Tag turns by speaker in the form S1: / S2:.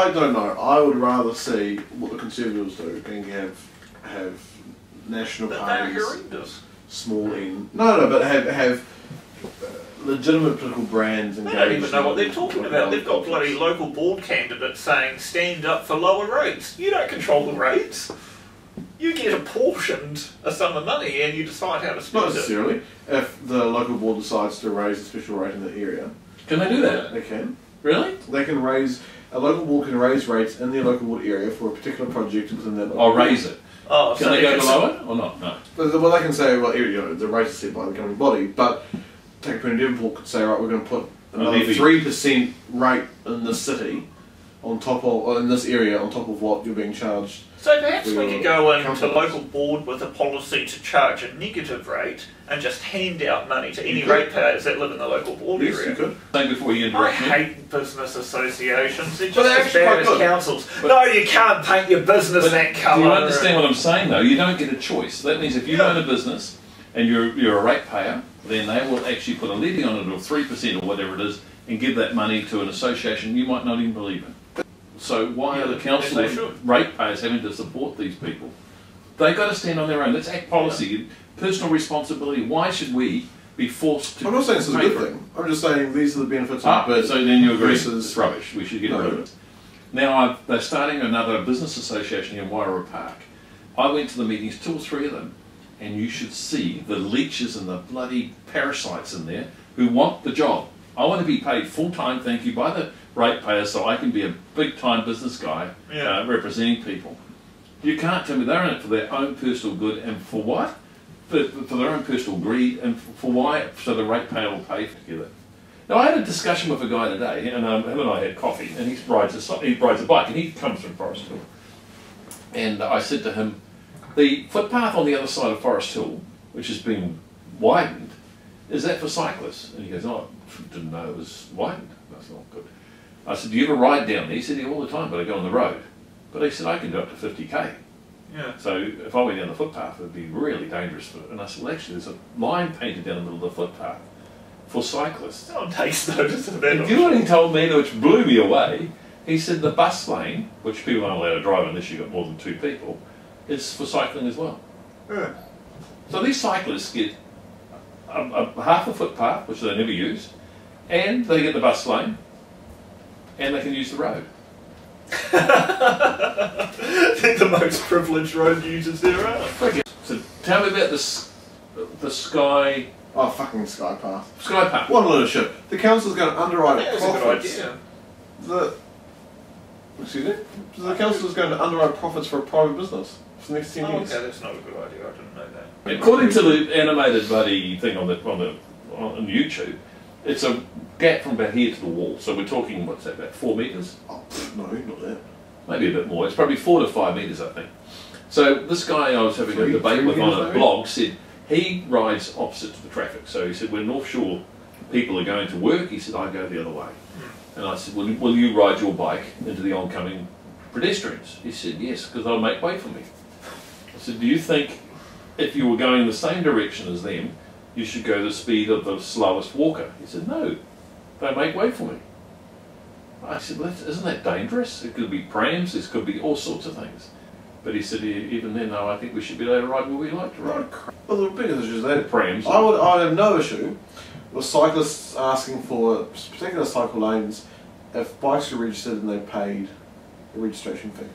S1: I don't know. I would rather see what the Conservatives do and have national parties.
S2: They're horrendous.
S1: Small n. No, but have legitimate political brands engaged.
S2: They don't even know what they're talking about. They've got bloody local board candidates saying stand up for lower rates. You don't control the rates. You get apportioned a sum of money and you decide how to spend it.
S1: Not necessarily. If the local board decides to raise a special rate in the area,
S3: can they do that?
S1: they can.
S3: Really?
S1: They can raise, a local board can raise rates in their local board area for a particular project within that local
S3: I'll
S1: board.
S3: raise it.
S2: Oh,
S3: Can
S2: so
S3: they go below it or not? No.
S1: Well, they can say, well, the rate is set by the governing body, but Takapuna Devonport could say, right, we're going to put another 3% rate in this city, on top of, or in this area, on top of what you're being charged.
S2: So perhaps we could go into
S1: councils.
S2: local board with a policy to charge a negative rate and just hand out money to any ratepayers that live in the local board
S1: Yes,
S2: area.
S1: you could.
S3: Say before you
S2: I
S3: interrupt me.
S2: hate business associations. They're
S1: But they're
S2: just as
S1: actually
S2: bad
S1: quite
S2: as
S1: good.
S2: councils.
S3: But-
S2: No, you can't paint your business
S3: But
S2: that
S3: do
S2: colour.
S3: you understand what I'm saying though? You don't get a choice. That means if you
S2: Yeah.
S3: own a business and you're a ratepayer, then they will actually put a levy on it of 3% or whatever it is and give that money to an association you might not even believe in. So why are the council
S2: yes, they should.
S3: ratepayers having to support these people? They've got to stand on their own. Let's act policy, personal responsibility. Why should we be forced to
S1: I'm not saying this is a
S3: pay
S1: good
S3: for it?
S1: thing. I'm just saying these are the benefits of
S3: But so then you agree
S1: versus-
S3: it's rubbish. We should get
S1: No.
S3: rid of it. Now they're starting another business association in Wairua Park. I went to the meetings, 2 or 3 of them, and you should see the leeches and the bloody parasites in there who want the job. I want to be paid full time, thank you, by the ratepayers, so I can be a big time business guy representing people. You can't tell me they're in it for their own personal good and for what? For their own personal greed and for why? So the ratepayer will pay together. Now I had a discussion with a guy today, and him and I had coffee, and he rides a bike, and he comes from Forest Hill. And I said to him, the footpath on the other side of Forest Hill, which has been widened, is that for cyclists? And he goes, oh, I didn't know it was widened. I said, oh, good. I said, do you ever ride down there? He said, yeah, all the time, but I go on the road. But he said, I can do up to 50k.
S2: Yeah.
S3: So if I went down the footpath, it would be really dangerous. And I said, well, actually, there's a line painted down the middle of the footpath for cyclists.
S2: No one takes notice of that.
S3: And you know what he told me, which blew me away? He said the bus lane, which people aren't allowed to drive unless you've got more than 2 people, is for cycling as well.
S2: Yeah.
S3: So these cyclists get half a footpath, which they never use, and they get the bus lane, and they can use the road.
S2: They're the most privileged road users there are.
S3: So tell me about the Sky
S1: Oh, fucking Skypath.
S3: Park.
S1: What a load of shit. The council's going to underwrite
S2: That was a good
S1: profits.
S2: idea.
S1: Excuse me? The council's going to underwrite profits for a private business for the next 10
S2: Oh,
S1: years.
S2: okay, that's not a good idea. I didn't know that.
S3: According to the animated buddy thing on YouTube, it's a gap from about here to the wall. So we're talking, what's that, about 4 metres?
S1: Oh, no, not that.
S3: Maybe a bit more. It's probably 4 to 5 metres, I think. So this guy I was having a debate with on a blog said he rides opposite to the traffic. So he said when North Shore people are going to work, he said I go the other way. And I said, will you ride your bike into the oncoming pedestrians? He said yes, because they'll make way for me. I said, do you think if you were going the same direction as them, you should go the speed of the slowest walker? He said, no, they make way for me. I said, well, isn't that dangerous? It could be prams, it could be all sorts of things. But he said, even then, no, I think we should be able to ride where we like to ride.
S1: Well, the biggest issue is that
S3: Prams.
S1: I would have no issue with cyclists asking for particular cycle lanes if bikes are registered and they paid a registration fee.